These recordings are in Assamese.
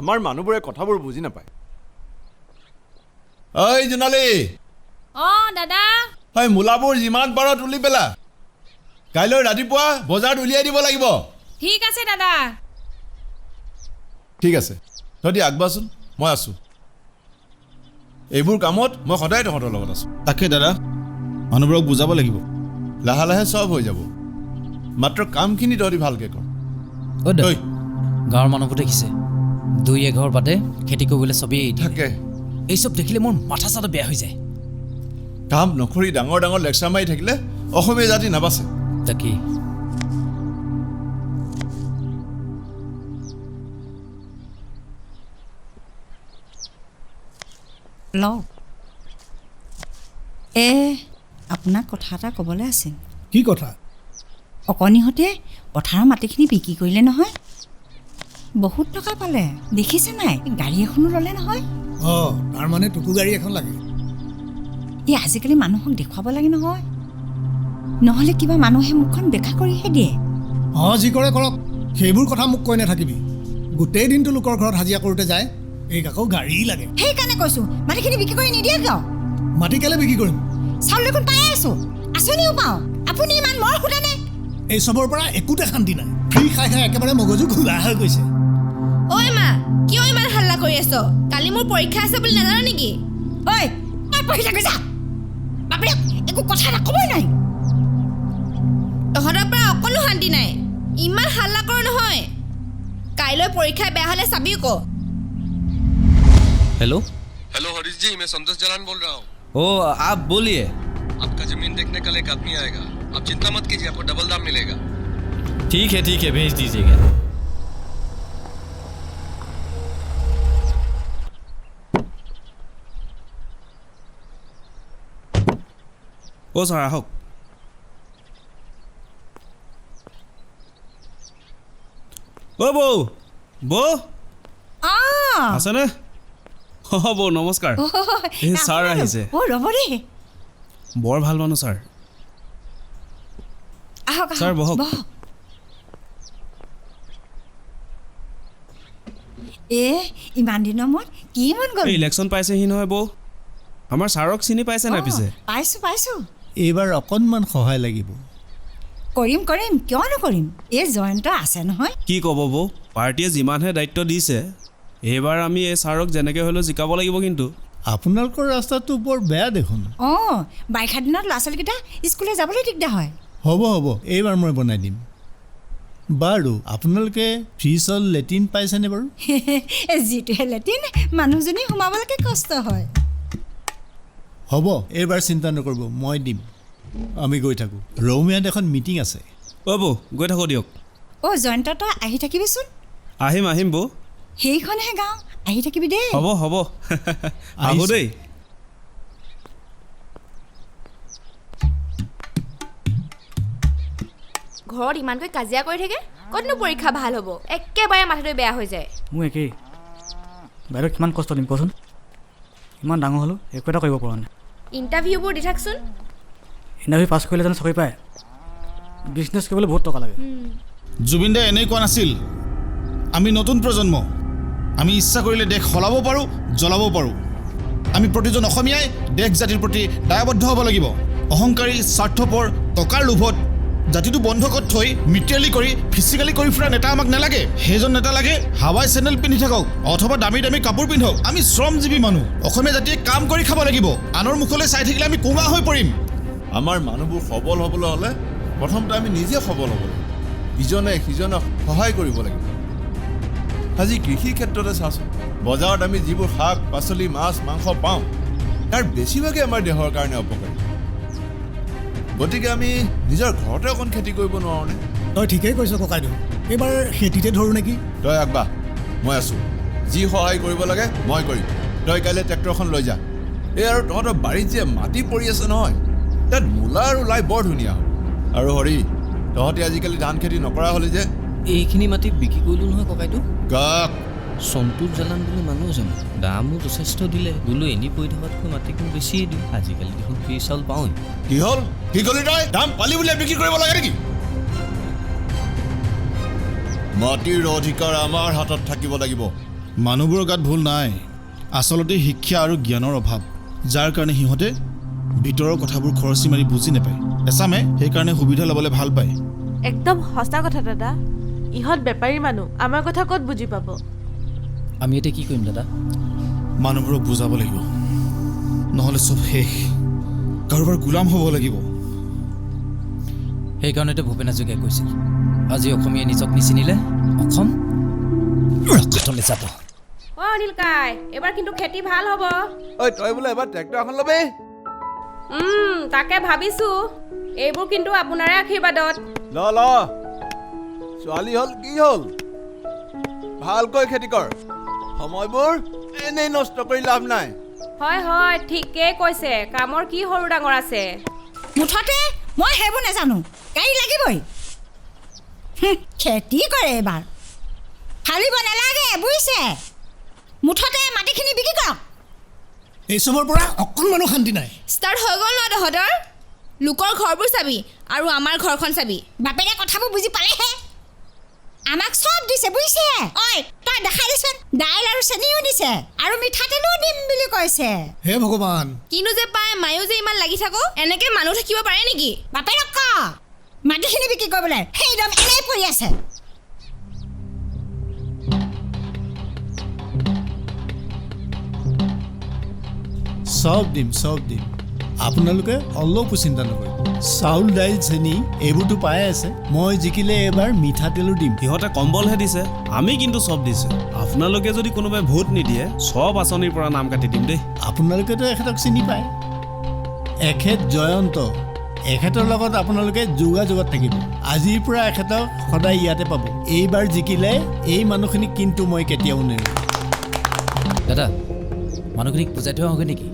আমাৰ মানুহবোৰে কথাবোৰ বুজি নাপায়। ঐ জোনালী, দাদা হয় মূলাবোৰ যিমান পাৰ তুলি পেলা, কাইলৈ ৰাতিপুৱা বজাৰত উলিয়াই দিব লাগিব। ঠিক আছে দাদা। ঠিক আছে, তহঁতি আগবাচোন, মই আছোঁ। এইবোৰ কামত মই সদায় তহঁতৰ লগত আছোঁ। তাকে দাদা, মানুহবোৰক বুজাব লাগিব। লাহে লাহে চব হৈ যাব, মাত্ৰ কামখিনি তহঁতি ভালকৈ কৰ। গাঁৱৰ মানুহবোৰ দেখিছে, 2-1 বাদে খেতি কৰিবলৈ চবেই থাকে। এই চব দেখিলে মোৰ মাথা চাথা বেয়া হৈ যায়। কাম নকৰি ডাঙৰ ডাঙৰ লেকচাৰ মাৰি থাকিলে অসমীয়া জাতি নাবাচে। তাকেই আপোনাক কথা এটা ক'বলৈ আছিল। কি কথা? অকণিহঁতে পথাৰৰ মাটিখিনি বিক্ৰী কৰিলে নহয়, বহুত টকা পালে। দেখিছে নাই, গাড়ী এখনো ল'লে নহয়। তাৰ মানে টুকু গাড়ী এখন লাগে। এই আজিকালি মানুহক দেখুৱাব লাগে নহয়, নহ'লে কিবা মানুহে মুখখন বেকা কৰিহে দিয়ে। যি কৰে কৰক, সেইবোৰ কথা মোক কৈ নাথাকিবি। গোটেই দিনটো লোকৰ ঘৰত হাজিৰা কৰোঁতে যায়, এই আকৌ গাড়ী লাগে। সেইকাৰণে কৈছোঁ, মাটিখিনি বিক্ৰী কৰি নিদিয়ে কিয়? মাটি কেলে বিক্ৰী কৰিম? চাউল দেখোন পায়ে আছোঁ, আঁচনিও পাওঁ। আপুনি ইমান মৰ সোধানে? এই চবৰ পৰা একোতে শান্তি নাই। ফ্ৰী খাই খাই একেবাৰে মগজু ঘোলা হৈ গৈছে। ঐ মা, কিয় ইমান হাল্লা কৰি আছ? কালি মোৰ পৰীক্ষা আছে বুলি নাজানো নেকি? ঐ, তই পঢ়ি থাকি যা। বাপৰে, একো কথা এটা ক'বই নাই। তহঁতৰ পৰা অকণো শান্তি নাই, ইমান হাল্লা কৰ নহয়। কাইলৈ পৰীক্ষা বেয়া হ'লে চাবি ক। हेलो हेलो हरीश जी, मैं संतोष जलान बोल रहा हूँ। आप बोलिए। आपका जमीन देखने कल एक आदमी आएगा, आप चिंता मत कीजिए, आपको डबल दाम मिलेगा। ठीक है भेज दीजिएगा। ছাৰ আহক। বৌ আছেনে? বৌ নমস্কাৰ। ছাৰ আহিছে। ৰ'ব দেই, বৰ ভাল মানুহ ছাৰ। আহক ছাৰ বহক। ইমান দিনৰ মূৰত কি মন গ'ল? ইলেকশ্যন পাইছেহি নহয় বৌ, আমাৰ ছাৰক চিনি পাইছে নাই পিছে? পাইছোঁ। এইবাৰ অকণমান সহায় লাগিব। কৰিম, কিয় নকৰিম? এই জয়ন্ত আছে নহয়। কি ক'ব বৌ, পাৰ্টীয়ে যিমানহে দায়িত্ব দিছে, এইবাৰ আমি এই ছাৰক যেনেকৈ হ'লেও জিকাব লাগিব। কিন্তু আপোনালোকৰ ৰাস্তাটো বৰ বেয়া দেখোন। বাৰিষা দিনত ল'ৰা ছোৱালীকেইটা স্কুললৈ যাবলৈ দিগদাৰ হয়। হ'ব, এইবাৰ মই বনাই দিম। বাৰু আপোনালোকে ফ্ৰীজল লেট্ৰিন পাইছেনে বাৰু? যিটোহে লেট্ৰিন, মানুহজনী সোমাবলৈকে কষ্ট হয়। হ'ব, এইবাৰ চিন্তা নকৰিব, মই দিম। আমি গৈ থাকোঁ, ৰৌমিয়াত এখন মিটিং আছে। বৌ গৈ থাকোঁ দিয়ক। জয়ন্ত, তই আহি থাকিবিচোন। আহিম বৌ। সেইখনহে গাঁও, আহি থাকিবি দেই। হ'ব আহোঁ দেই। ঘৰত ইমানকৈ কাজিয়া কৰি থাকে, ক'তনো পৰীক্ষা ভাল হ'ব? একেবাৰে মাথাটো বেয়া হৈ যায়। মোৰ একেই। বাইদেউ কিমান কষ্ট দিম কচোন? ইমান ডাঙৰ হ'লো, একো এটা কৰিব পৰা নাই। ইণ্টাৰভিউবোৰ দি থাকচোন। ইণ্টাৰভিউ পাছ কৰিলে জানো চাকৰি পায়? বিজনেছ কৰিবলৈ বহুত টকা লাগে। জুবিন দাই এনেই কোৱা নাছিল, আমি নতুন প্ৰজন্ম, আমি ইচ্ছা কৰিলে দেশ সলাব পাৰোঁ, জ্বলাব পাৰোঁ। আমি প্ৰতিজন অসমীয়াই দেশ জাতিৰ প্ৰতি দায়বদ্ধ হ'ব লাগিব। অহংকাৰী, স্বাৰ্থপৰ, টকাৰ লোভত জাতিটো বন্ধকত থৈ মিটেৰিয়েলি কৰি ফিজিকেলি কৰি ফুৰা নেতা আমাক নালাগে। সেইজন নেতা লাগে হাৱাই চেণ্ডেল পিন্ধি থাকক অথবা দামী কাপোৰ পিন্ধক। আমি শ্ৰমজীৱী মানুহ, অসমীয়া জাতিয়ে কাম কৰি খাব লাগিব। আনৰ মুখলৈ চাই থাকিলে আমি কোঙা হৈ পৰিম। আমাৰ মানুহবোৰ সবল হ'বলৈ হ'লে প্ৰথমতে আমি নিজে সবল হ'ব লাগিব, ইজনে সিজনক সহায় কৰিব লাগিব। আজি কৃষিৰ ক্ষেত্ৰতে চাওঁচোন, বজাৰত আমি যিবোৰ শাক পাচলি, মাছ মাংস পাওঁ, তাৰ বেছিভাগেই আমাৰ দেহৰ কাৰণে অপকাৰী। গতিকে আমি নিজৰ ঘৰতে অকণ খেতি কৰিব নোৱাৰোঁনে? তই ঠিকেই কৈছ ককাইদেউ, এইবাৰ খেতিতে ধৰোঁ নেকি? তই আগবাঢ়, মই আছোঁ। যি সহায় কৰিব লাগে মই কৰিম। তই কাইলৈ ট্ৰেক্টৰখন লৈ যা এই আৰু তহঁতৰ বাৰীত যে মাটি পৰি আছে নহয় তাত মূলা আৰু লাই বৰ ধুনীয়া হয় আৰু হৰি তহঁতে আজিকালি ধান খেতি নকৰা হ'লি যে এইখিনি মাটি বিক্ৰী কৰিলোঁ নহয় ককাইটো গাক চন্তুত জালান বুলি মানুহ এজন দামো যথেষ্ট দিলে বোলো এনেই পৰি থকাতকৈ মাটিকণ বেছিয়ে দিওঁ আজিকালি দেখোন ফ্ৰী চাউল পাওঁৱেই কি হ'ল কি ক'লি তই দাম পালি বুলিয়ে বিক্ৰী কৰিব লাগে নেকি মাটিৰ অধিকাৰ আমাৰ হাতত থাকিব লাগিব মানুহবোৰৰ গাত ভুল নাই আচলতে শিক্ষা আৰু জ্ঞানৰ অভাৱ যাৰ কাৰণে সিহঁতে ভিতৰৰ কথাবোৰ খৰচি মাৰি বুজি নাপায় এচামে সেইকাৰণে সুবিধা ল'বলৈ ভাল পায় একদম সঁচা কথা দাদা ইহঁত বেপাৰী মানুহ আমাৰ কথা ক'ত বুজি পাব আমি এতিয়া কি কৰিম দাদা মানুহবোৰক বুজাব লাগিব নহ'লে চব শেষ কাৰোবাৰ গোলাম হ'ব লাগিব সেইকাৰণেতো ভূপেন হাজৰিকাই কৈছিল আজি অসমীয়াই নিজক নিচিনিলে অসম ৰক্ষাতলৈ যাব অ অনিল কাই এবাৰ কিন্তু খেতি ভাল হ'ব ঐ তই বোলে এবাৰ ট্ৰেক্টৰ এখন ল'বি তাকে ভাবিছো এইবোৰ কিন্তু আপোনাৰে আশীৰ্বাদত ল ছোৱালী হ'ল কি হ'ল ভালকৈ খেতি কৰ সময়বোৰ এনেই নষ্ট কৰি লাভ নাই হয় ঠিকেই কৈছে কামৰ কি সৰু ডাঙৰ আছে মুঠতে মই সেইবোৰ নাজানো গাড়ী লাগিবই খেতি কৰে এইবাৰ ফালিব নালাগে বুজিছে মুঠতে মাটিখিনি বিক্ৰী কৰক এইচবৰ পৰা অকণমানো শান্তি নাই ষ্টাৰ্ট হৈ গ'ল ন তহঁতৰ লোকৰ ঘৰবোৰ চাবি আৰু আমাৰ ঘৰখন চাবি বাপেৰে কথাবোৰ বুজি পালেহে আমাক চব দিছে বুজিছে ঐ তই দেখাই দেচোন দাইল আৰু চেনিও দিছে আৰু মিঠাতেলো দিম বুলি কৈছে হে ভগৱান কিনো যে পায় মায়ো যে ইমান লাগি থাকো এনেকে মানুহ থাকিব পাৰে নেকি বাপেৰক ক মাটিখিনি বিক্ৰী কৰিবলৈ সেইদম এনেই পৰি আছে সব দিম আপোনালোকে অলপো চিন্তা নকৰিব চাউল দাইল চেনি এইবোৰতো পাই আছে মই জিকিলে এবাৰ মিঠাতেলো দিম সিহঁতে কম্বলহে দিছে আমি কিন্তু চব দিছে আপোনালোকে যদি কোনোবাই ভোট নিদিয়ে চব আঁচনিৰ পৰা নাম কাটি দিম দেই আপোনালোকেতো এখেতক চিনি পায় এখেত জয়ন্ত এখেতৰ লগত আপোনালোকে যোগাযোগত থাকিব আজিৰ পৰা এখেতক সদায় ইয়াতে পাব এইবাৰ জিকিলে এই মানুহখিনিক কিন্তু মই কেতিয়াও নেৰো দাদা মানুহখিনিক বুজাই থোৱা হবে নেকি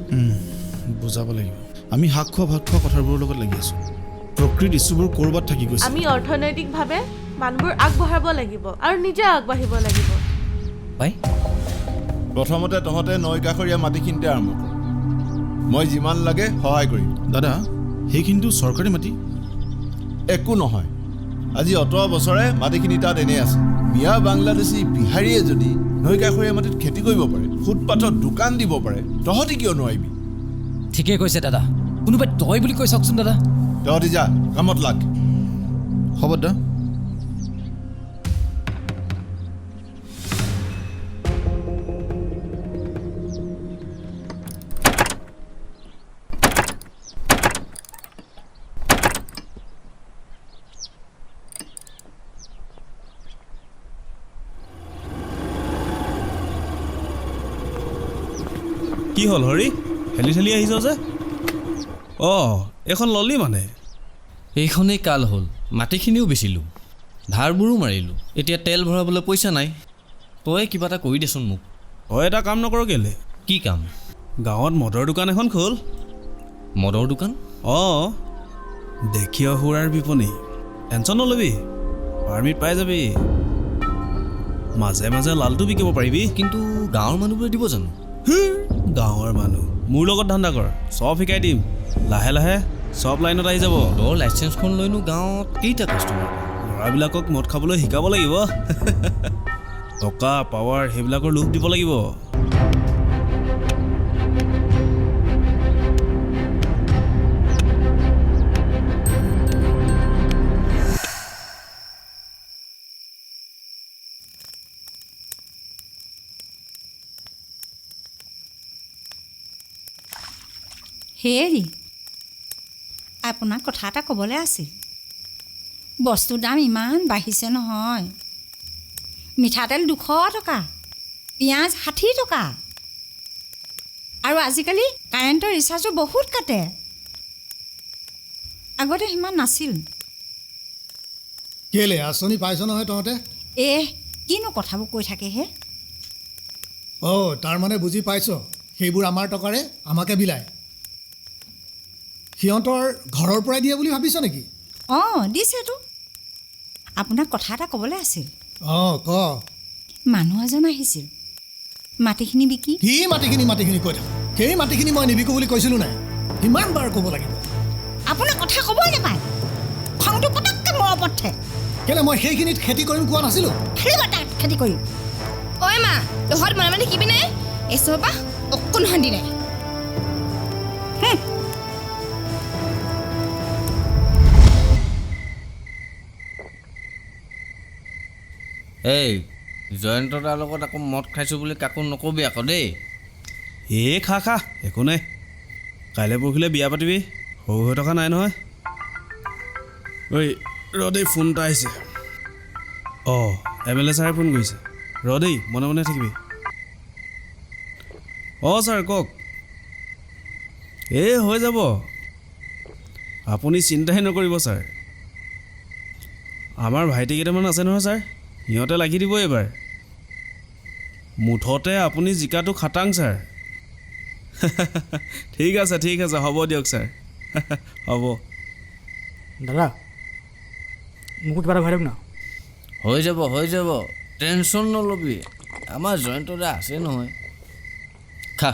বুজাব লাগিব আমি শাক খোৱা ভাত খোৱা কথাবোৰৰ লগত লাগি আছোঁ প্ৰকৃত ইছ্যুবোৰ ক'ৰবাত থাকি গৈছে আমি অৰ্থনৈতিকভাৱে মানুহবোৰ আগবঢ়াব লাগিব আৰু নিজে আগবাঢ়িব লাগিব পাই প্ৰথমতে তহঁতে নৈ কাষৰীয়া মাটিখিনিতে আৰম্ভ কৰ মই যিমান লাগে সহায় কৰিম দাদা সেইখিনিতো চৰকাৰী মাটি একো নহয় আজি অত বছৰে মাটিখিনি তাত এনেই আছে মিয়া বাংলাদেশী বিহাৰীয়ে যদি নৈ কাষৰীয়া মাটিত খেতি কৰিব পাৰে ফুটপাথত দোকান দিব পাৰে তহঁতি কিয় নোৱাৰিবি ঠিকেই কৈছে দাদা কোনোবাই তই বুলি কৈ চাওকচোন দাদা তহঁতি যা কামত লাগ হ'ব দা কি হ'ল হৰি হেলি ঠেলি আহিছ যে এইখন ললি মানে এইখনেই কাল হ'ল মাটিখিনিও বেচিলোঁ ধাৰবোৰো মাৰিলোঁ এতিয়া তেল ভৰাবলৈ পইচা নাই তই কিবা এটা কৰি দেচোন মোক তই এটা কাম নকৰ কেলে কি কাম গাঁৱত মদৰ দোকান এখন খোল মদৰ দোকান দেখি সুৰাৰ বিপণী টেনশ্যন নল'বি পাৰ্মিট পাই যাবি মাজে মাজে লালটো বিকিব পাৰিবি কিন্তু গাঁৱৰ মানুহবোৰে দিব জানো গাঁৱৰ মানুহ মোৰ লগত ধান্দা কৰ চব শিকাই দিম লাহে লাহে চব লাইনত আহি যাব তোৰ লাইচেঞ্চখন লৈনো গাঁৱত কেইটা কাষ্টমাৰ ল'ৰাবিলাকক মদ খাবলৈ শিকাব লাগিব টকা পাৱাৰ সেইবিলাকৰ লোভ দিব লাগিব হেৰি আপোনাক কথা এটা ক'বলৈ আছিল বস্তুৰ দাম ইমান বাঢ়িছে নহয় মিঠাতেল 200 টকা পিঁয়াজ 60 টকা আৰু আজিকালি কাৰেণ্টৰ ৰিচাৰ্জো বহুত কাটে আগতে সিমান নাছিল কেলে আঁচনি পাইছ নহয় তহঁতে কিনো কথাবোৰ কৈ থাকেহে তাৰমানে বুজি পাইছ সেইবোৰ আমাৰ টকাৰে আমাকে বিলায়। সিহঁতৰ ঘৰৰ পৰাই দিয়ে বুলি ভাবিছ নেকি? অঁ দিছেতো। আপোনাক কথা এটা ক'বলৈ আছিল। অঁ ক। মানুহ এজন আহিছিল মাটিখিনি বিকি। কি মাটিখিনি কৈ থাক। সেই মাটিখিনি মই নিবিকো বুলি কৈছিলোঁ নাই? কিমান বাৰ ক'ব লাগিব? আপোনাৰ কথা ক'বই নাপায়। খংটো পটককৈ মূৰৰ ওপৰত উঠে। কেলৈ মই সেইখিনিত খেতি কৰিম কোৱা নাছিলোঁ? খেলিব তাত খেতি কৰিম। ঐ মা তহঁত মনে মনে থাকিবি নাই? এচৰ পৰা অকণ শান্তি নাই। এই জয়ন্ত দাৰ লগত আকৌ মদ খাইছোঁ বুলি কাকো নকবি আকৌ দেই। খা একো নাই। কাইলৈ পৰহিলৈ বিয়া পাতিবি, সৰু হৈ থকা নাই নহয়। ঐ ৰদেই ফোন এটা আহিছে। অঁ MLA ছাৰে ফোন কৰিছে। ৰদেই মনে মনে থাকিবি। অঁ ছাৰ কওক। হৈ যাব, আপুনি চিন্তাই নকৰিব ছাৰ। আমাৰ ভাইটি কেইটামান আছে নহয় ছাৰ, সিহঁতে লাগি দিব এইবাৰ। মুঠতে আপুনি জিকাটো খাটাং ছাৰ। ঠিক আছে হ'ব দিয়ক ছাৰ। হ'ব দাদা মোকো কিবা এটা ঘূৰাই দিয়ক না। হৈ যাব টেনশ্যন নল'বি। আমাৰ জয়ন্ত দা আছে নহয়। খা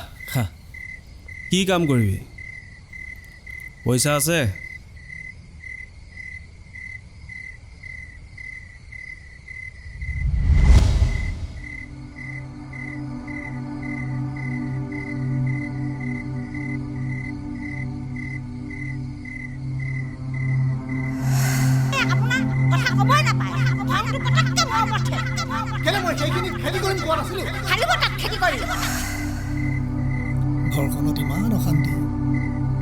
কি কাম কৰিবি? পইচা আছে? কেলৈ মই সেইখিনিত খেতি কৰিম কোৱা নাছিলোঁ? ঘৰখনত ইমান অশান্তি,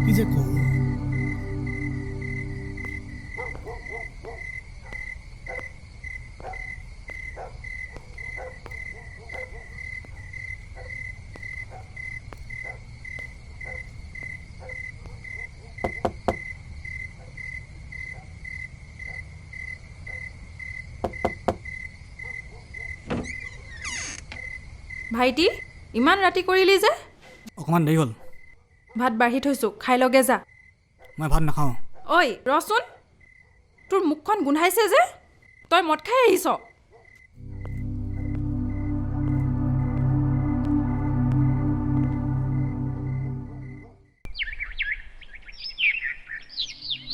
কি যে কৰোঁ। ভাইটি ইমান ৰাতি কৰিলি যে? অকণমান দেৰি হ'ল। ভাত বাঢ়ি থৈছোঁ, খাই লগে যা। মই ভাত নাখাওঁ। ঐ ৰচোন, তোৰ মুখখন গোন্ধাইছে যে, তই মদ খাই আহিছ।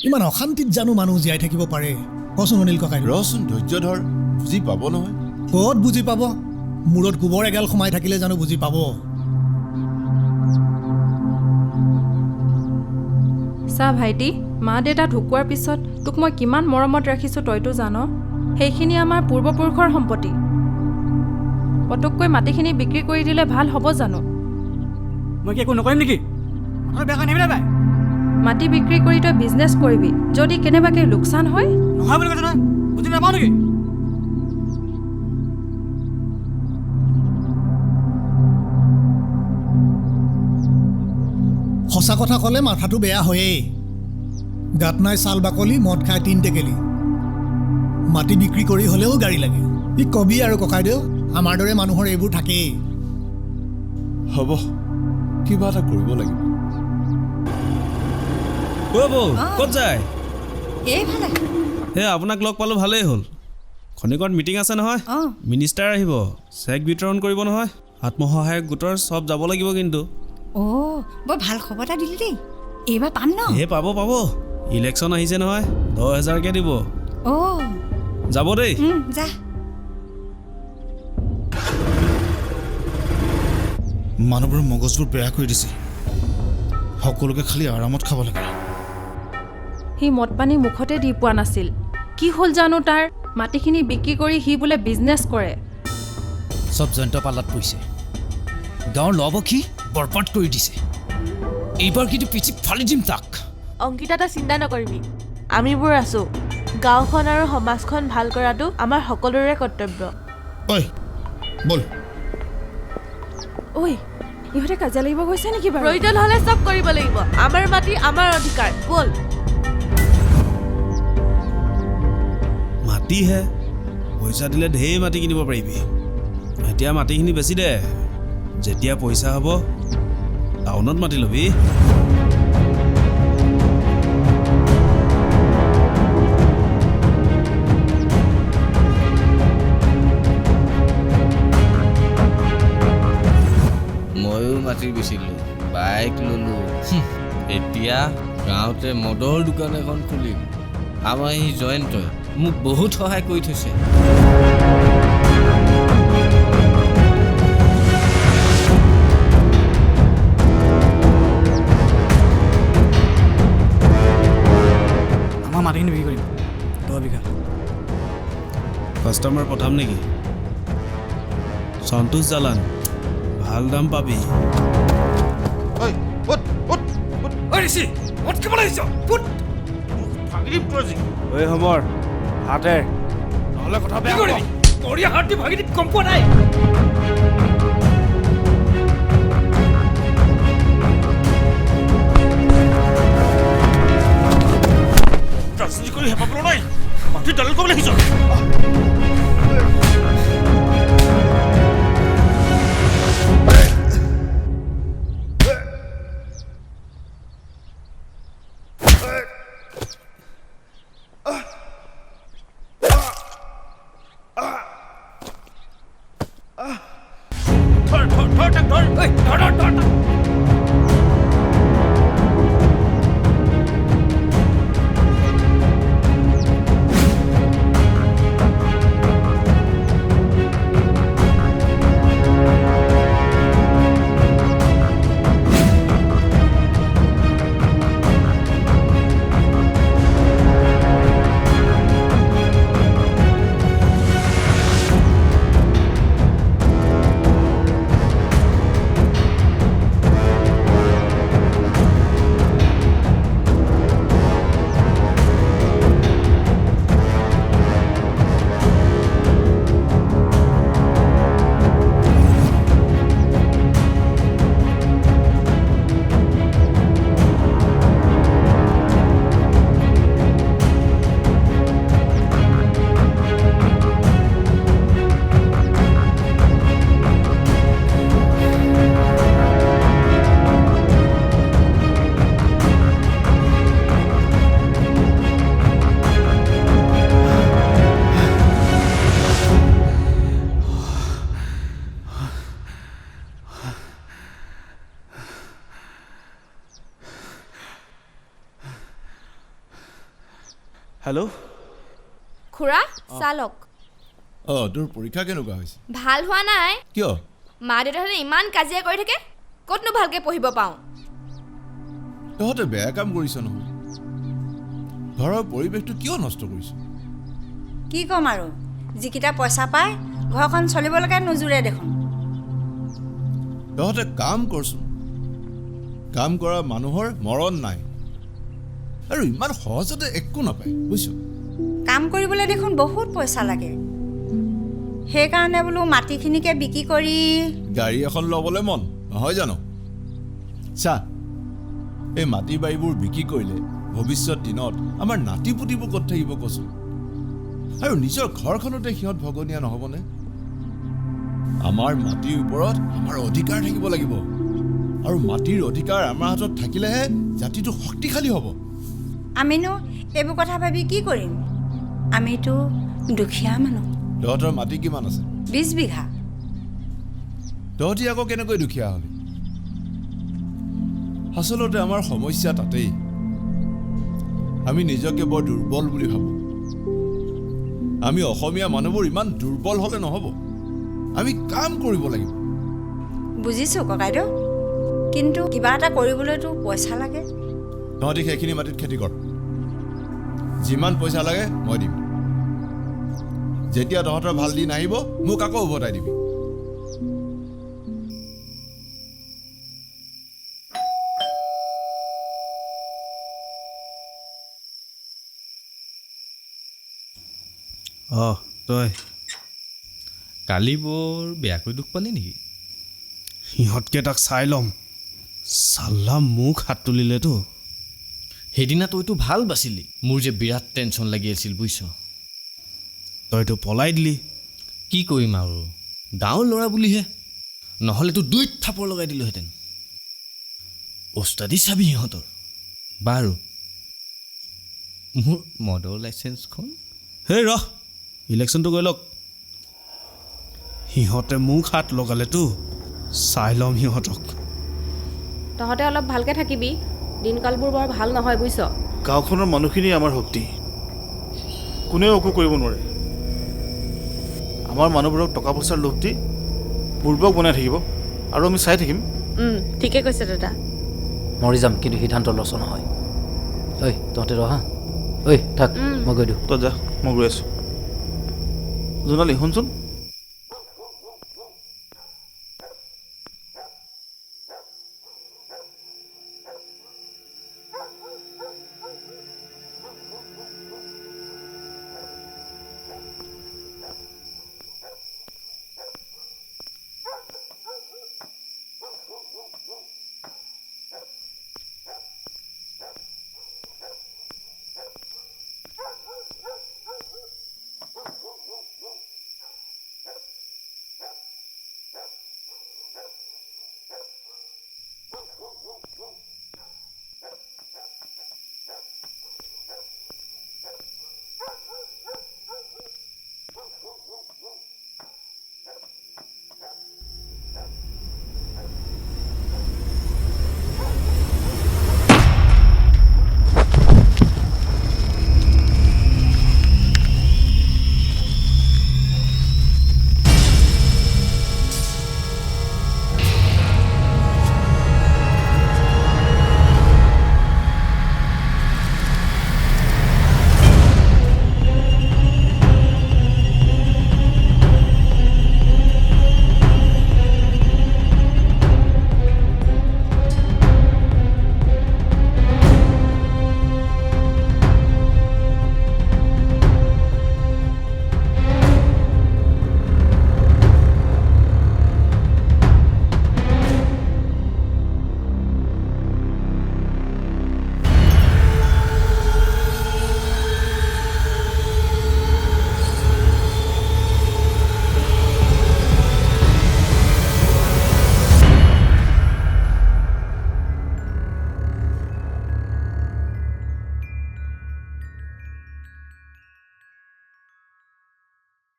ইমান অশান্তিত জানো মানুহ জীয়াই থাকিব পাৰে? কচোন অনিল ককাই। ৰচোন ধৈৰ্য ধৰ, বুজি পাব নহয়। ক'ত বুজি পাব? মূৰত গোবৰ এগাল সোমাই থাকিলে জানো বুজি পাব? চা ভাইটি, মা দেউতা ঢুকোৱাৰ পিছত তোক মই কিমান মৰমত ৰাখিছোঁ তইতো জান। সেইখিনি আমাৰ পূৰ্বপুৰুষৰ সম্পত্তি। পটককৈ মাটিখিনি বিক্ৰী কৰি দিলে ভাল হ'ব জানো? মই কি একো নকৰিম নেকি? বেয়া নিমিলে পাই। মাটি বিক্ৰী কৰি তই বিজনেছ কৰিবি, যদি কেনেবাকৈ লোকচান হয়? নহয় বুলি কৈছে নহয়, বুজি নাপাওঁ নেকি? সঁচা কথা ক'লে মাথাটো বেয়া হয়েই। গাত নাই চাল বাকলি, মদ খাই তিন টেকেলি। মাটি বিক্ৰী কৰি হ'লেও গাড়ী লাগে। ই কবি আৰু ককাইদেউ, আমাৰ দৰে মানুহৰ এইবোৰ থাকেই। হ'ব, কিবা এটা কৰিব লাগিব। ক'ত যায়? এইফালে। আপোনাক লগ পালোঁ, ভালেই হ'ল। খনিকত মিটিং আছে নহয়, মিনিষ্টাৰ আহিব, চেক বিতৰণ কৰিব নহয়। আত্মসহায়ক গোটৰ চব যাব লাগিব কিন্তু। অঁ বৰ ভাল খবৰ এটা দিলি দেই। এইবাৰ পাম ন? পাব। ইলেকশ্যন আহিছে নহয়, 10,000কৈ দিব। অঁ যাব দেই। যা। মানুহবোৰৰ মগজবোৰ বেয়া কৰি দিছে। সকলোকে খালি আৰামত খাব লাগে। সি মদ পানী মুখতে দি পোৱা নাছিল, কি হ'ল জানো তাৰ? মাটিখিনি বিক্ৰী কৰি সি বোলে বিজনেছ কৰে। চব জয়ন্ত পাল্লাত পৰিছে। গাঁৱৰ লবখি বৰবাদ কৰি দিছে। এইবাৰ কিন্তু পিঠি ফালি দিম তাক। অংকিতা তই চিন্তা নকৰিবি, আমিবোৰ আছোঁ। গাঁওখন আৰু সমাজখন ভাল কৰাটো আমাৰ সকলোৰে কৰ্তব্য। ঐ বল। ঐ ইহঁতে কাজিয়া লাগিব গৈছে নেকি বাৰু? প্ৰয়োজন হ'লে চব কৰিব লাগিব। আমাৰ মাটি আমাৰ অধিকাৰ, বল। মাটিহে, পইচা দিলে ঢেৰ মাটি কিনিব পাৰিবি। এতিয়া মাটিখিনি বেছি দে, যেতিয়া পইচা হ'ব টাউনত মাতি ল'বি ময়ো মাটি বেচিলোঁ বাইক ল'লোঁ এতিয়া গাঁৱতে মদৰ দোকান এখন খুলিম আমাৰ এই জয়ন্তই মোক বহুত সহায় কৰি থৈছে আমাৰ মাটিখিনি বিক্ৰী কৰিম 10 বিঘা কাষ্টমাৰ পঠাম নেকি সন্তোষ জালান ভাল দাম পাবি ঐ সমৰ হাতে নহ'লে কথা বেয়া কৰিবি কৰিয়া হাত দি ভাগি দি কম পোৱা নাই ৰাজনীতি কৰি হেঁপাহ পেলোৱা নাই মাটি দালাল কৰিবলৈ আহিছ হেল্ল' খুৰা চালক তোৰ পৰীক্ষা কেনেকুৱা হৈছে ভাল হোৱা নাই কিয় মা দেউতাহঁতে ইমান কাজিয়া কৰি থাকে ক'তনো ভালকৈ পঢ়িব পাওঁ তহঁতে বেয়া কাম কৰিছ নহয় ঘৰৰ পৰিৱেশটো কিয় নষ্ট কৰিছ কি ক'ম আৰু যিকেইটা পইচা পায় ঘৰখন চলিবলৈকে নোজোৰে দেখোন তহঁতে কাম কৰচোন কাম কৰা মানুহৰ মৰণ নাই আৰু ইমান সহজতে একো নাপায় বুজিছ কাম কৰিবলৈ দেখোন বহুত পইচা লাগে সেইকাৰণে বোলো মাটিখিনিকে বিক্ৰী কৰি গাড়ী এখন ল'বলৈ মন নহয় জানো চা এই মাটি বাৰীবোৰ বিক্ৰী কৰিলে ভৱিষ্যত দিনত আমাৰ নাতি পুতিবোৰ ক'ত থাকিব কচোন আৰু নিজৰ ঘৰখনতে সিহঁত ভগনীয়া নহ'বনে আমাৰ মাটিৰ ওপৰত আমাৰ অধিকাৰ থাকিব লাগিব আৰু মাটিৰ অধিকাৰ আমাৰ হাতত থাকিলেহে জাতিটো শক্তিশালী হ'ব আমিনো এইবোৰ কথা ভাবি কি কৰিম আমিতো দুখীয়া মানুহ তহঁতৰ মাটি কিমান আছে 20 বিঘা তহঁতি আকৌ কেনেকৈ দুখীয়া হ'লি আচলতে আমাৰ সমস্যা তাতেই আমি নিজকে বৰ দুৰ্বল বুলি ভাবোঁ আমি অসমীয়া মানুহবোৰ ইমান দুৰ্বল হ'লে নহ'ব আমি কাম কৰিব লাগিব বুজিছোঁ ককাইদেউ কিন্তু কিবা এটা কৰিবলৈতো পইচা লাগে তহঁতি সেইখিনি মাটিত খেতি কৰ যিমান পইচা লাগে মই দিম যেতিয়া তহঁতৰ ভাল দিন আহিব মোক আকৌ উভতাই দিবি তই কালি বৰ বেয়াকৈ দুখ পালি নেকি সিহঁতকেইটাক চাই ল'ম চাল্লা মোক হাত তুলিলেতো সেইদিনা তইতো ভাল বাচিলি মোৰ যে বিৰাট টেনশ্যন লাগি আছিল বুজিছ তইতো পলাই দিলি কি কৰিম আৰু গাঁৱৰ ল'ৰা বুলিহে নহ'লেতো 2 থাপৰ লগাই দিলোহেঁতেন ওস্তাদি চাবি সিহঁতৰ বাৰু মোৰ মদৰ লাইচেঞ্চখন হেই ৰহ ইলেকশ্যনটো গৈ লওক সিহঁতে মোক হাত লগালেতো চাই ল'ম সিহঁতক তহঁতে অলপ ভালকৈ থাকিবি দিনকালবোৰ বৰ ভাল নহয় বুজিছ গাঁওখনৰ মানুহখিনি আমাৰ শক্তি কোনেও একো কৰিব নোৱাৰে আমাৰ মানুহবোৰক টকা পইচাৰ লোভ দি পূৰ্বক বনাই থাকিব আৰু আমি চাই থাকিম ঠিকে কৈছে দাদা মৰি যাম কিন্তু সিদ্ধান্ত লছ নহয় ঐ তহঁতে ৰহ হা ঐ থাক মই গৈ দিওঁ তই যা মই গৈ আছোঁ জোনালী শুনচোন